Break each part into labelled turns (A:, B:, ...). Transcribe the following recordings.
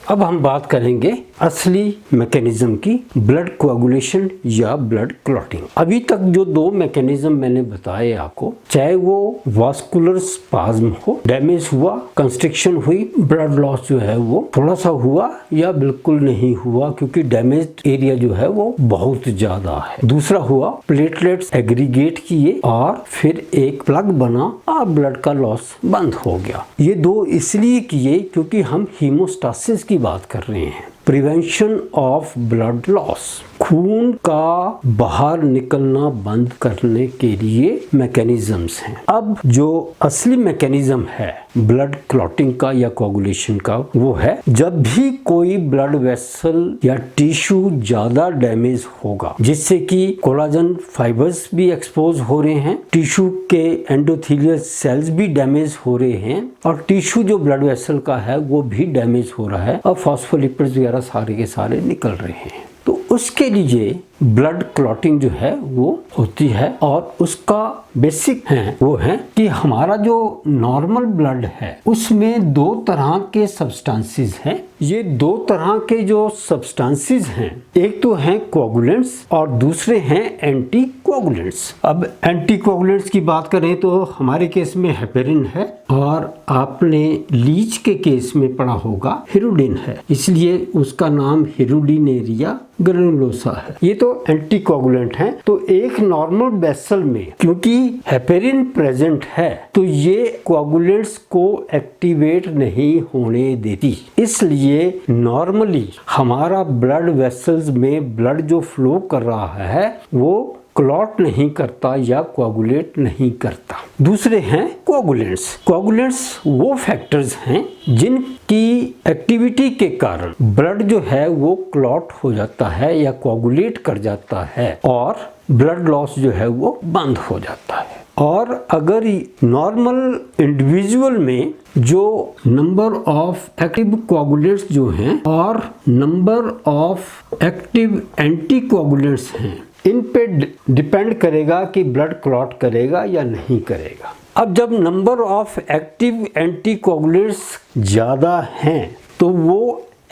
A: अब हम बात करेंगे असली मैकेनिज्म की, ब्लड कोआगुलेशन या ब्लड क्लॉटिंग। अभी तक जो दो मैकेनिज्म मैंने बताए आपको, चाहे वो वास्कुलर स्पाज्म हो, डैमेज हुआ, कंस्ट्रिक्शन हुई, ब्लड लॉस जो है वो थोड़ा सा हुआ या बिल्कुल नहीं हुआ क्योंकि डैमेज एरिया जो है वो बहुत ज्यादा है। दूसरा हुआ प्लेटलेट्स एग्रीगेट किए और फिर एक प्लग बना और ब्लड का लॉस बंद हो गया। ये दो इसलिए किए क्योंकि हम हीमोस्टासिस की बात कर रहे हैं, प्रिवेंशन ऑफ ब्लड लॉस, खून का बाहर निकलना बंद करने के लिए मैकेनिज्म्स हैं। अब जो असली मैकेनिज्म है ब्लड क्लॉटिंग का या कोआगुलेशन का, वो है जब भी कोई ब्लड वेसल या टिश्यू ज्यादा डैमेज होगा जिससे कि कोलाजन फाइबर्स भी एक्सपोज हो रहे हैं, टिश्यू के एंडोथेलियल सेल्स भी डैमेज हो रहे हैं और टिश्यू जो ब्लड वेसल का है वो भी डैमेज हो रहा है और फॉस्फोलिपिड्स वगैरह सारे के सारे निकल रहे हैं। तो उसके लिए ब्लड क्लॉटिंग जो है वो होती है और उसका बेसिक है वो है कि हमारा जो नॉर्मल ब्लड है उसमें दो तरह के सब्सटेंसेस हैं। ये दो तरह के जो सब्सटेंसेस हैं, एक तो हैं कोआगुलेंट्स और दूसरे हैं एंटी कोआगुलेंट्स। अब एंटी कोआगुलेंट्स की बात करें तो हमारे केस में हेपेरिन है और आपने लीच के केस में पढ़ा होगा हिरुडिन है, इसलिए उसका नाम हिरुडिनेरिया ग्रेनुलोसा है। ये तो एंटीकोगुलेंट हैं। तो एक नॉर्मल वेसल में क्योंकि हेपेरिन प्रेजेंट है तो ये कोआगुलेंट्स को एक्टिवेट नहीं होने देती, इसलिए नॉर्मली हमारा ब्लड वेसल्स में ब्लड जो फ्लो कर रहा है वो क्लॉट नहीं करता या कोआगुलेट नहीं करता। दूसरे हैं कोआगुलेंट्स। कोआगुलेंट्स वो फैक्टर्स हैं जिनकी एक्टिविटी के कारण ब्लड जो है वो क्लॉट हो जाता है या कोआगुलेट कर जाता है और ब्लड लॉस जो है वो बंद हो जाता है। और अगर नॉर्मल इंडिविजुअल में जो नंबर ऑफ एक्टिव कोआगुलेंट्स जो हैं और नंबर ऑफ एक्टिव एंटी कोआगुलेंट्स हैं, इन पे डिपेंड करेगा कि ब्लड क्लॉट करेगा या नहीं करेगा। अब जब नंबर ऑफ एक्टिव एंटी कोआगुलेंट्स ज़्यादा हैं तो वो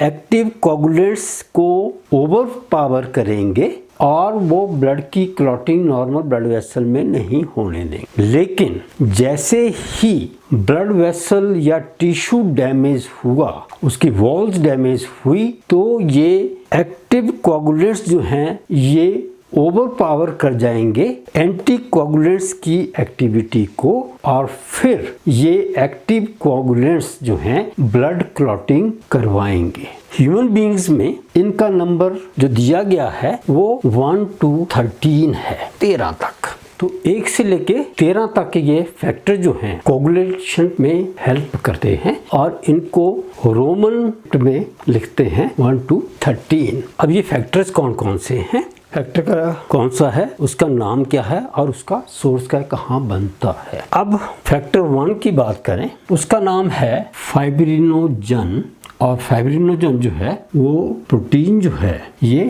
A: एक्टिव कोआगुलेंट्स को ओवर पावर करेंगे और वो ब्लड की क्लॉटिंग नॉर्मल ब्लड वेसल में नहीं होने देंगे। लेकिन जैसे ही ब्लड वेसल या टिश्यू डैमेज हुआ, उसकी वॉल्स डैमेज हुई, तो ये एक्टिव कोआगुलेंट्स जो हैं ये ओवर पावर कर जाएंगे एंटी कोआगुलेंट्स की एक्टिविटी को और फिर ये एक्टिव कोआगुलेंट्स जो हैं ब्लड क्लॉटिंग करवाएंगे। ह्यूमन बीइंग्स में इनका नंबर जो दिया गया है वो 1 to 13 है, 13 तक। तो 1 से लेके 13 तक ये फैक्टर जो हैं कोआगुलेशन में हेल्प करते हैं और इनको रोमन में लिखते हैं 1 to 13। अब ये फैक्टर्स कौन कौन से हैं, फैक्टर का कौन सा है, उसका नाम क्या है और उसका सोर्स क्या है, कहाँ बनता है। अब फैक्टर 1 की बात करें, उसका नाम है फाइब्रिनोजन और फाइब्रिनोजन जो है वो प्रोटीन जो है ये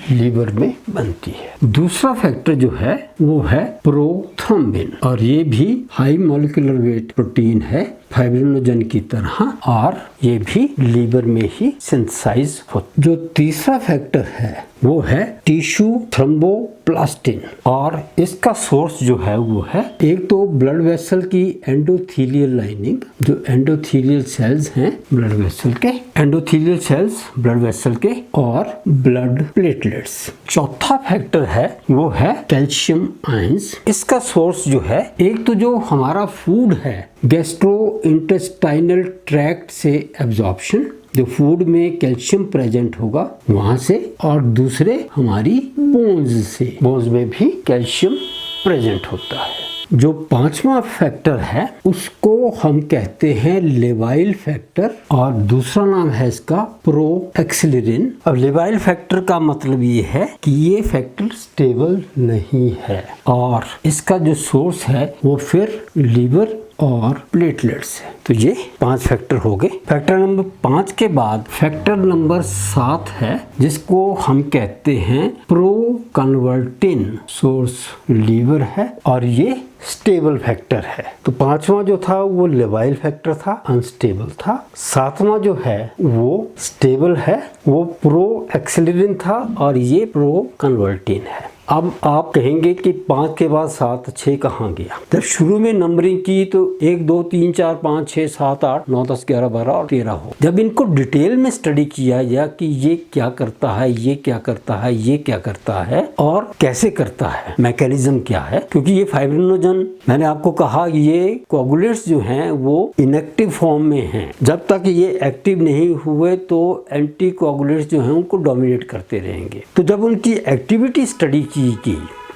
A: लीवर में बनती है। दूसरा फैक्टर जो है वो है प्रोथ्रोम्बिन और ये भी हाई मॉलिक्यूलर वेट प्रोटीन है फाइब्रिनोजन की तरह और ये भी लीवर में ही सिंथेसाइज होता। जो तीसरा फैक्टर है वो है टिश्यू थ्रोम्बोप्लास्टिन और इसका सोर्स जो है वो है एक तो ब्लड वेसल की एंडोथेलियल लाइनिंग, जो एंडोथेलियल सेल्स हैं ब्लड वेसल के, एंडोथेलियल सेल्स ब्लड वेसल के और ब्लड प्लेटलेट्स। चौथा फैक्टर है वो है कैल्शियम आयंस। इसका सोर्स जो है एक तो जो हमारा फूड है गैस्ट्रो इंटेस्टाइनल ट्रैक्ट से एब्जॉर्प्शन, जो फूड में कैल्शियम प्रेजेंट होगा वहां से, और दूसरे हमारी बोन्स से, बोन्स में भी कैल्शियम प्रेजेंट होता है। जो पांचवा फैक्टर है उसको हम कहते हैं लेवाइल फैक्टर और दूसरा नाम है इसका प्रोएक्सिलरिन। अब लेवाइल फैक्टर का मतलब ये है कि ये फैक्टर स्टेबल नहीं है और इसका जो सोर्स है वो फिर लीवर और प्लेटलेट्स है। तो ये 5 फैक्टर हो गए। फैक्टर नंबर 5 के बाद फैक्टर नंबर 7 है जिसको हम कहते हैं प्रो कन्वर्टिन, सोर्स लीवर है और ये स्टेबल फैक्टर है। तो पांचवा जो था वो लेवाइल फैक्टर था, अनस्टेबल था। सातवां जो है वो स्टेबल है, वो प्रो एक्सिलरिन था और ये प्रो कन्वर्टिन है। अब आप कहेंगे कि 5 के बाद 7 6 कहाँ गया? जब शुरू में नंबरिंग की तो 1 2 3 4 5 6 7 8 9 10 11 12 और 13 हो। जब इनको डिटेल में स्टडी किया गया कि ये क्या करता है, ये क्या करता है, ये क्या करता है और कैसे करता है, मैकेनिज्म क्या है, क्योंकि ये फाइब्रिनोजन मैंने आपको कहा ये कोगुलेट्स जो हैं वो इनएक्टिव फॉर्म में हैं। जब तक ये एक्टिव नहीं हुए तो एंटी कोगुलेट्स जो हैं उनको डोमिनेट करते रहेंगे। तो जब उनकी एक्टिविटी स्टडी की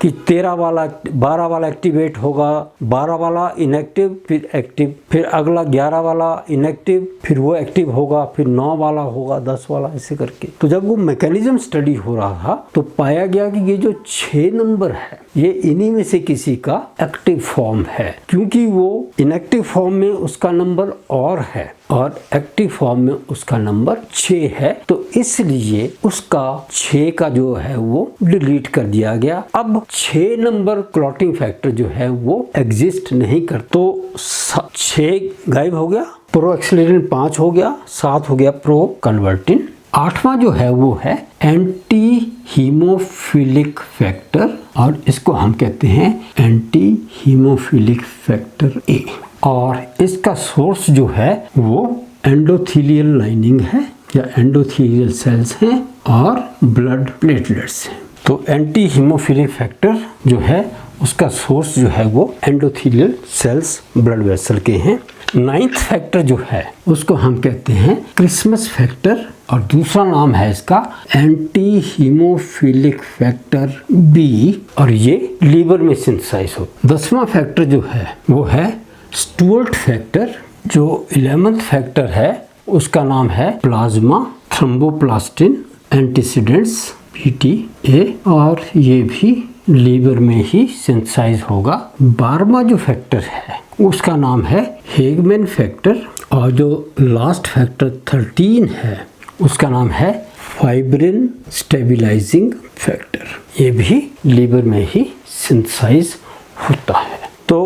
A: कि 13 वाला 12 वाला एक्टिवेट होगा, 12 वाला इनएक्टिव फिर एक्टिव, फिर अगला 11 वाला इनएक्टिव फिर वो एक्टिव होगा, फिर 9 वाला होगा, 10 वाला, ऐसे करके। तो जब वो मैकेनिज्म स्टडी हो रहा था तो पाया गया कि ये जो 6 नंबर है ये इन्हीं में से किसी का एक्टिव फॉर्म है, क्योंकि वो इनएक्टिव फॉर्म में उसका नंबर और है और एक्टिव फॉर्म में उसका नंबर 6 है। तो इसलिए उसका 6 का जो है वो डिलीट कर दिया गया। अब 6 नंबर क्लॉटिंग फैक्टर जो है वो एग्जिस्ट नहीं कर, तो 6 गायब हो गया, प्रो एक्सिलरिन 5 हो गया, 7 हो गया प्रो कन्वर्टिन। 8वां जो है वो है एंटी हीमोफिलिक फैक्टर और इसको हम कहते हैं एंटी हीमोफिलिक फैक्टर ए, और इसका सोर्स जो है वो एंडोथेलियल लाइनिंग है या एंडोथेलियल सेल्स हैं और ब्लड प्लेटलेट्स हैं। तो एंटी हीमोफिलिक फैक्टर जो है उसका सोर्स जो है वो एंडोथेलियल सेल्स ब्लड वेसल के हैं। 9th फैक्टर जो है उसको हम कहते हैं क्रिसमस फैक्टर और दूसरा नाम है इसका एंटी हीमोफिलिक फैक्टर बी और ये लीवर में सिंथेसाइज हो। 10वां फैक्टर जो है वो है स्टुअर्ट फैक्टर। जो 11th फैक्टर है उसका नाम है प्लाज्मा थ्रोम्बोप्लास्टिन एंटीसीडेंट्स PTA और ये भी लीवर में ही सिंथेसाइज होगा। 12वां जो फैक्टर है उसका नाम है हेगमैन फैक्टर और जो लास्ट फैक्टर 13 है उसका नाम है फाइब्रिन स्टेबिलाइजिंग फैक्टर। ये भी लीवर में ही सिंथेसाइज होता है। तो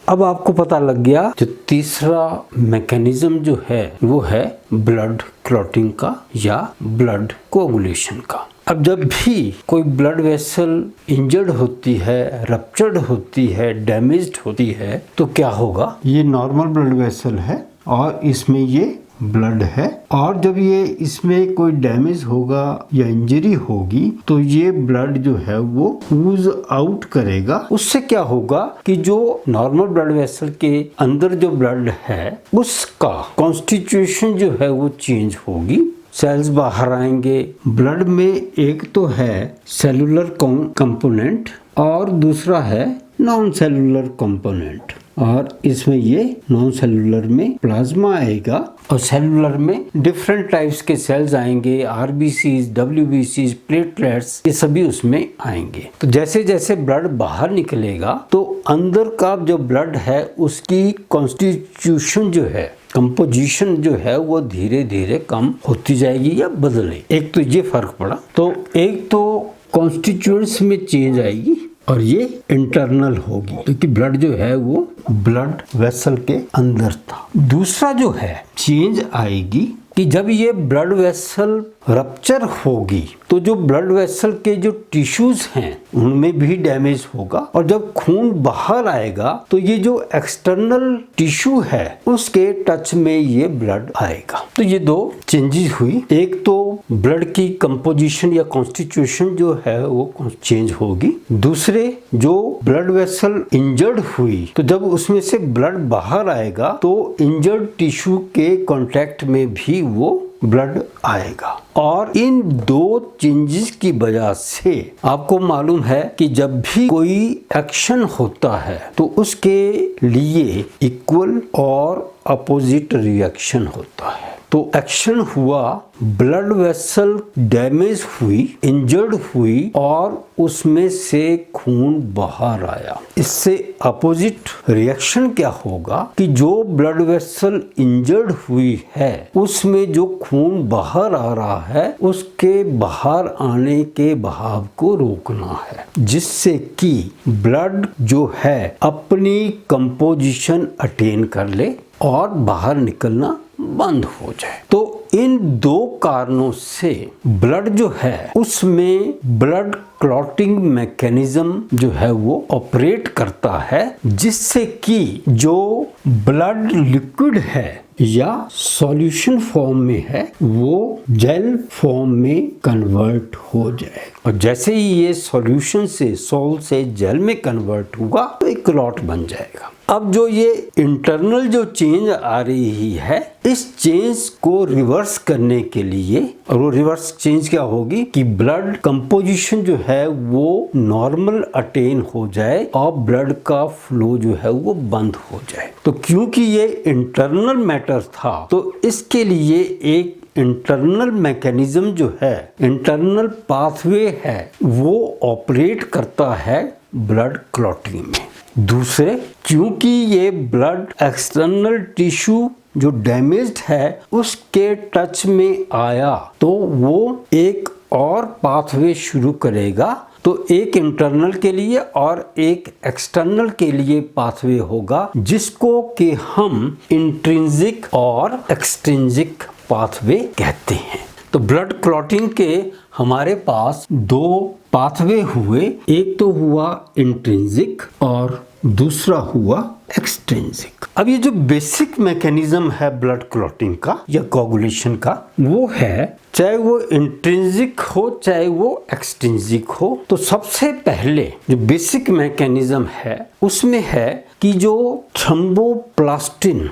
A: अब आपको पता लग गया जो तीसरा मैकेनिज्म जो है वो है ब्लड क्लॉटिंग का या ब्लड कोगुलेशन का। अब जब भी कोई ब्लड वेसल इंजर्ड होती है, रप्चर्ड होती है, डैमेज्ड होती है तो क्या होगा? ये नॉर्मल ब्लड वेसल है और इसमें ये ब्लड है और जब ये इसमें कोई डैमेज होगा या इंजरी होगी तो ये ब्लड जो है वो ooze आउट करेगा। उससे क्या होगा कि जो नॉर्मल ब्लड वेसल के अंदर जो ब्लड है उसका कॉन्स्टिट्यूशन जो है वो चेंज होगी, सेल्स बाहर आएंगे। ब्लड में एक तो है सेलुलर कंपोनेंट और दूसरा है नॉन सेलुलर कंपोनेंट और इसमें ये नॉन सेलुलर में प्लाज्मा आएगा और सेलुलर में डिफरेंट टाइप्स के सेल्स आएंगे, RBCs, WBCs, प्लेटलेट्स, ये सभी उसमें आएंगे। तो जैसे जैसे ब्लड बाहर निकलेगा तो अंदर का जो ब्लड है उसकी कॉन्स्टिट्यूशन जो है, कंपोजिशन जो है वो धीरे धीरे कम होती जाएगी या बदले। एक तो ये फर्क पड़ा, तो एक तो कॉन्स्टिट्यूएंट्स में चेंज आएगी और ये इंटरनल होगी क्योंकि ब्लड जो है वो ब्लड वेसल के अंदर था। दूसरा जो है चेंज आएगी कि जब ये ब्लड वेसल रप्चर होगी तो जो ब्लड वेसल के जो टिश्यूज हैं उनमें भी डैमेज होगा और जब खून बाहर आएगा तो ये जो एक्सटर्नल टिश्यू है उसके टच में ये ब्लड आएगा। तो ये दो चेंजेस हुई, एक तो ब्लड की कंपोजिशन या कॉन्स्टिट्यूशन जो है वो चेंज होगी, दूसरे जो ब्लड वेसल इंजर्ड हुई तो जब उसमें से ब्लड बाहर आएगा तो इंजर्ड टिश्यू के कांटेक्ट में भी वो ब्लड आएगा। और इन दो चेंजेस की वजह से आपको मालूम है कि जब भी कोई एक्शन होता है तो उसके लिए इक्वल और अपोजिट रिएक्शन होता है। तो एक्शन हुआ, ब्लड वेसल डैमेज हुई, इंजर्ड हुई और उसमें से खून बाहर आया। इससे अपोजिट रिएक्शन क्या होगा कि जो ब्लड वेसल इंजर्ड हुई है उसमें जो खून बाहर आ रहा है उसके बाहर आने के बहाव को रोकना है, जिससे कि ब्लड जो है अपनी कंपोजिशन अटेन कर ले और बाहर निकलना बंद हो जाए। तो इन दो कारणों से ब्लड जो है उसमें ब्लड क्लॉटिंग मैकेनिज्म जो है वो ऑपरेट करता है, जिससे कि जो ब्लड लिक्विड है या सॉल्यूशन फॉर्म में है वो जेल फॉर्म में कन्वर्ट हो जाए। और जैसे ही ये सॉल्यूशन से सॉल्ट से जेल में कन्वर्ट होगा तो एक क्लॉट बन जाएगा। अब जो ये इंटरनल जो चेंज आ रही है, इस चेंज को रिवर्स करने के लिए, और वो रिवर्स चेंज क्या होगी कि ब्लड कंपोजिशन जो है वो नॉर्मल अटेन हो जाए और ब्लड का फ्लो जो है वो बंद हो जाए। तो क्योंकि ये इंटरनल मैटर था तो इसके लिए एक इंटरनल मैकेनिज्म जो है, इंटरनल पाथवे है, वो ऑपरेट करता है ब्लड क्लॉटिंग में। दूसरे, क्योंकि ये ब्लड एक्सटर्नल टिश्यू जो डैमेज्ड है उसके टच में आया तो वो एक और पाथवे शुरू करेगा। तो एक इंटरनल के लिए और एक एक्सटर्नल के लिए पाथवे होगा, जिसको कि हम इंट्रिंसिक और एक्सट्रिंसिक पाथवे कहते हैं। तो ब्लड क्लॉटिंग के हमारे पास दो पाथवे हुए, एक तो हुआ इंट्रिंसिक और दूसरा हुआ एक्सट्रिंसिक। अब ये जो बेसिक मैकेनिज्म है ब्लड क्लॉटिंग का या कोगुलेशन का, वो है चाहे वो इंट्रिंसिक हो चाहे वो एक्सट्रिंसिक हो। तो सबसे पहले जो बेसिक मैकेनिज्म है उसमें है कि जो थ्रोम्बोप्लास्टिन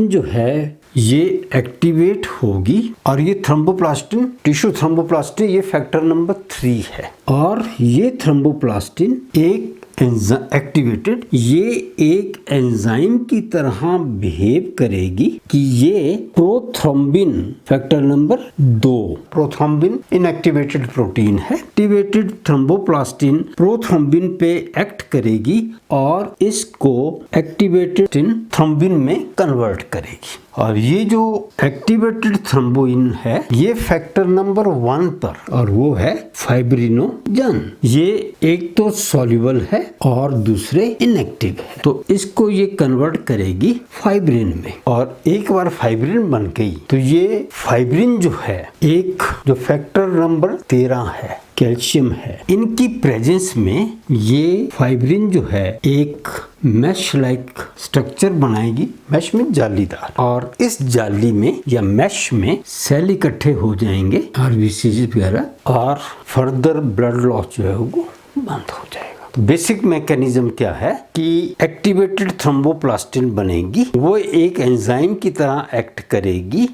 A: जो है ये एक्टिवेट होगी, और ये थ्रोम्बोप्लास्टिन, टिश्यू थ्रोम्बोप्लास्टिन, ये फैक्टर नंबर 3 है। और ये थ्रोम्बोप्लास्टिन एक एक्टिवेटेड, ये एक एंजाइम की तरह बिहेव करेगी कि ये prothrombin factor number 2, prothrombin inactivated protein है, एक्टिवेटेड थ्रोम्बोप्लास्टिन प्रोथ्रोम्बिन पे एक्ट करेगी और इसको एक्टिवेटेड थ्रोम्बिन में कन्वर्ट करेगी। और ये जो एक्टिवेटेड थ्रोम्बोइन है ये फैक्टर नंबर 1 पर, और वो है फाइब्रिनोजन। ये एक तो सॉल्युबल है और दूसरे इनएक्टिव है, तो इसको ये कन्वर्ट करेगी फाइब्रिन में। और एक बार फाइब्रिन बन गई तो ये फाइब्रिन जो है, एक जो फैक्टर नंबर 13 है, कैल्शियम है, इनकी प्रेजेंस में ये फाइब्रिन जो है एक मैश लाइक स्ट्रक्चर बनाएगी, मैश में जालीदार, और इस जाली में या मैश में सेल इकट्ठे हो जाएंगे आरबीसी वगैरह, और फर्दर ब्लड लॉस जो है वो बंद हो जाएगा। तो बेसिक मैकेनिज्म क्या है कि एक्टिवेटेड थ्रोम्बोप्लास्टिन बनेगी, वो एक एंजाइम की तरह एक्ट करेगी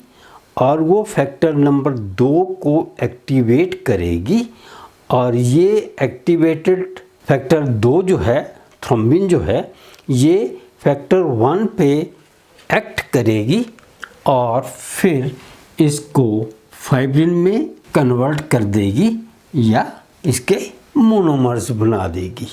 A: और वो फैक्टर नंबर 2 को एक्टिवेट करेगी, और ये एक्टिवेटेड फैक्टर 2 जो है, थ्रोम्बिन जो है, ये फैक्टर 1 पे एक्ट करेगी और फिर इसको फाइब्रिन में कन्वर्ट कर देगी या इसके मोनोमर्स बना देगी।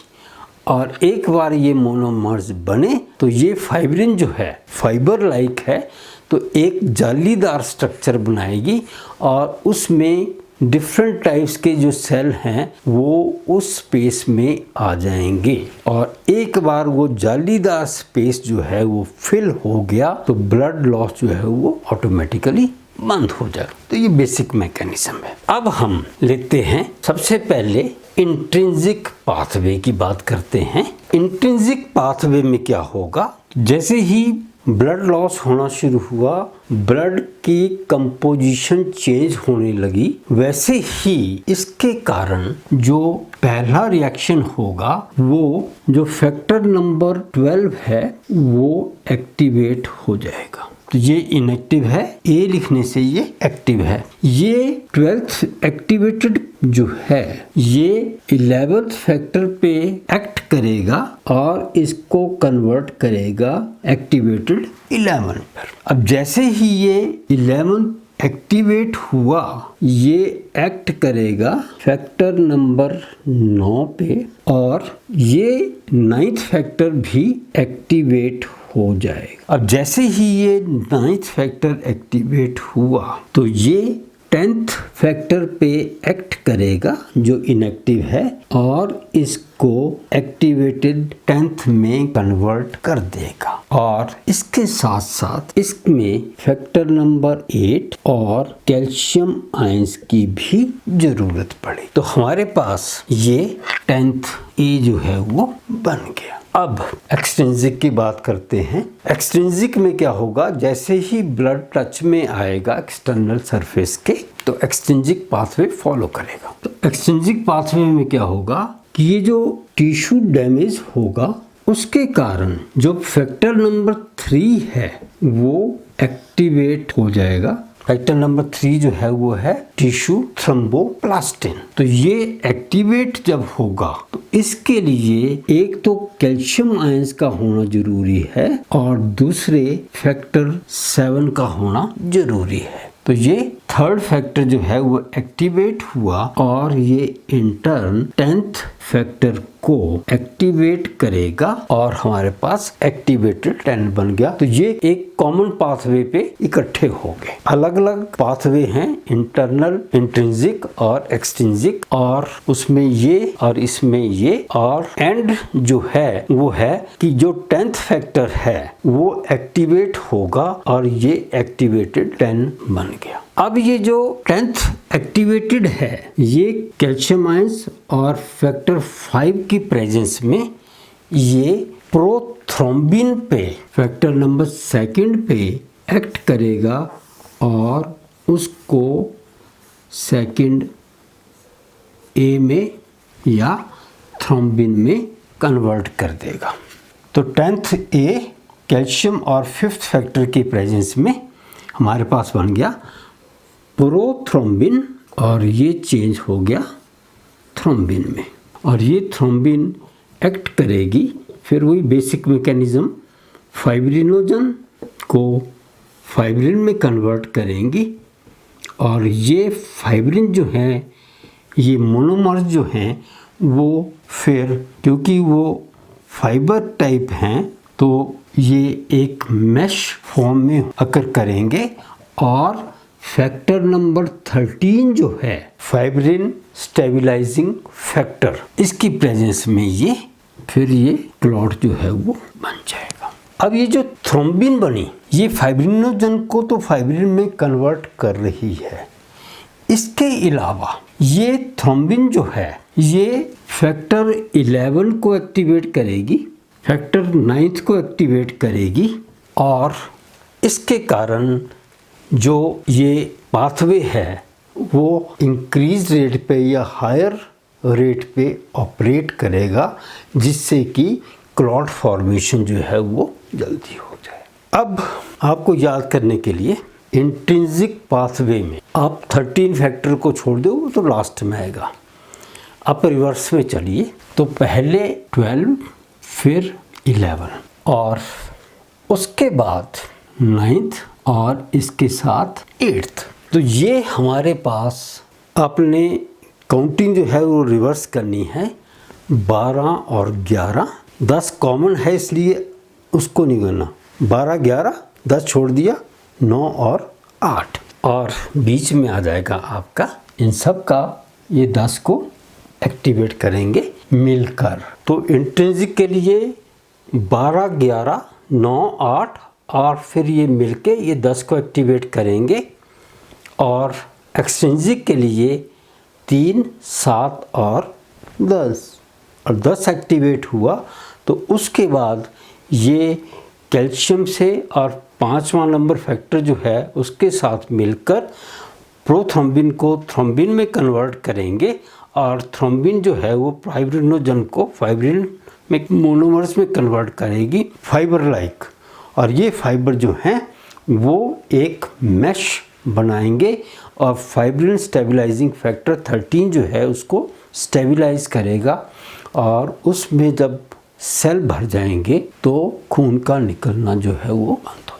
A: और एक बार ये मोनोमर्स बने तो ये फाइब्रिन जो है फाइबर लाइक है, तो एक जालीदार स्ट्रक्चर बनाएगी और उसमें डिफरेंट टाइप्स के जो सेल हैं वो उस स्पेस में आ जाएंगे। और एक बार वो जालीदार स्पेस जो है वो फिल हो गया तो ब्लड लॉस जो है वो ऑटोमेटिकली बंद हो जाए। तो ये बेसिक मैकेनिज्म है। अब हम लेते हैं सबसे पहले इंट्रिंसिक पाथवे की बात करते हैं। इंट्रिंसिक पाथवे में क्या होगा, जैसे ही ब्लड लॉस होना शुरू हुआ, ब्लड की कंपोजिशन चेंज होने लगी, वैसे ही इसके कारण जो पहला रिएक्शन होगा वो जो फैक्टर नंबर 12 है वो एक्टिवेट हो जाएगा। तो ये इनएक्टिव है, ए लिखने से ये एक्टिव है। ये 12th एक्टिवेटेड जो है ये 11th फैक्टर पे एक्ट करेगा और इसको कन्वर्ट करेगा एक्टिवेटेड 11 पर। अब जैसे ही ये 11 एक्टिवेट हुआ ये एक्ट करेगा फैक्टर नंबर 9 पे और ये 9th फैक्टर भी एक्टिवेट हो जाएगा। अब जैसे ही ये 9th फैक्टर एक्टिवेट हुआ तो ये 10th फैक्टर पे एक्ट करेगा जो इनएक्टिव है और इसको एक्टिवेटेड 10th में कन्वर्ट कर देगा। और इसके साथ साथ इसमें फैक्टर नंबर 8 और कैल्शियम आयंस की भी जरूरत पड़ी। तो हमारे पास ये 10th ए जो है वो बन गया। अब एक्सट्रिंसिक की बात करते हैं। एक्सट्रिंसिक में क्या होगा, जैसे ही ब्लड टच में आएगा एक्सटर्नल सरफेस के तो एक्सट्रिंसिक पाथवे फॉलो करेगा। तो एक्सट्रिंसिक पाथवे में क्या होगा कि ये जो टिश्यू डैमेज होगा उसके कारण जो फैक्टर नंबर 3 है वो एक्टिवेट हो जाएगा। फैक्टर नंबर 3 जो है वो है टिश्यू थ्रोम्बोप्लास्टिन। तो ये एक्टिवेट जब होगा तो इसके लिए एक तो कैल्शियम आयंस का होना जरूरी है और दूसरे फैक्टर 7 का होना जरूरी है। तो ये 3rd फैक्टर जो है वो एक्टिवेट हुआ और ये इंटर्न 10th फैक्टर को एक्टिवेट करेगा और हमारे पास एक्टिवेटेड 10 बन गया। तो ये एक कॉमन पाथवे पे इकट्ठे हो गए। अलग अलग पाथवे हैं, इंटरनल, इंट्रिंसिक और एक्सट्रिंसिक, और उसमें ये और इसमें ये, और एंड जो है वो है कि जो 10th फैक्टर है वो एक्टिवेट होगा और ये एक्टिवेटेड 10 बन गया। अब ये जो 10th एक्टिवेटेड है ये कैल्शियम आयंस और फैक्टर 5 की प्रेजेंस में ये प्रोथ्रोम्बिन पे फैक्टर नंबर 2 पे एक्ट करेगा और उसको 2nd ए में या थ्रोम्बिन में कन्वर्ट कर देगा। तो 10th ए कैल्शियम और 5th फैक्टर की प्रेजेंस में हमारे पास बन गया प्रोथ्रोम्बिन और ये चेंज हो गया थ्रोम्बिन में, और ये थ्रोम्बिन एक्ट करेगी। फिर वही बेसिक मैकेनिज्म, फाइब्रिनोजन को फाइब्रिन में कन्वर्ट करेंगी और ये फाइब्रिन जो है ये मोनोमर्स जो हैं वो फिर क्योंकि वो फाइबर टाइप हैं तो ये एक मैश फॉर्म में अकर करेंगे और फैक्टर नंबर 13 जो है फाइब्रिन स्टेबलाइजिंग फैक्टर, इसकी प्रेजेंस में ये फिर ये क्लॉट जो है वो बन जाएगा। अब ये जो थ्रोम्बिन बनी ये फाइब्रिनोजन को तो फाइब्रिन में कन्वर्ट कर रही है। इसके अलावा ये थ्रोम्बिन जो है ये फैक्टर 11 को एक्टिवेट करेगी, फैक्टर 9 को एक्टिवेट करेगी और इसके कारण जो ये पाथवे है वो इंक्रीज रेट पे या हायर रेट पे ऑपरेट करेगा जिससे कि क्लॉट फॉर्मेशन जो है वो जल्दी हो जाए। अब आपको याद करने के लिए इंट्रिंसिक पाथवे में आप 13 फैक्टर को छोड़ दो तो लास्ट में आएगा। आप रिवर्स में चलिए तो पहले 12 फिर 11 और उसके बाद 9th और इसके साथ 8th। तो ये हमारे पास अपने काउंटिंग जो है वो रिवर्स करनी है। 12 और 11, 10 कॉमन है इसलिए उसको नहीं करना। 12, 11, 10 छोड़ दिया, 9 और 8 और बीच में आ जाएगा आपका इन सब का ये 10 को एक्टिवेट करेंगे मिलकर। तो इंट्रिंसिक के लिए 12, 11, 9, 8 और फिर ये मिलके ये 10 को एक्टिवेट करेंगे और एक्सट्रिंसिक के लिए 3, 7 और 10 और 10 एक्टिवेट हुआ तो उसके बाद ये कैल्शियम से और 5वां नंबर फैक्टर जो है उसके साथ मिलकर प्रोथ्रोम्बिन को थ्रोम्बिन में कन्वर्ट करेंगे और थ्रोम्बिन जो है वो फाइब्रिनोजन को फाइब्रिन में मोनोमर्स में कन्वर्ट करेगी फाइबर लाइक, और ये फाइबर जो हैं वो एक मैश बनाएंगे और फाइब्रिन स्टेबलाइजिंग फैक्टर 13 जो है उसको स्टेबलाइज करेगा और उसमें जब सेल भर जाएंगे तो खून का निकलना जो है वो बंद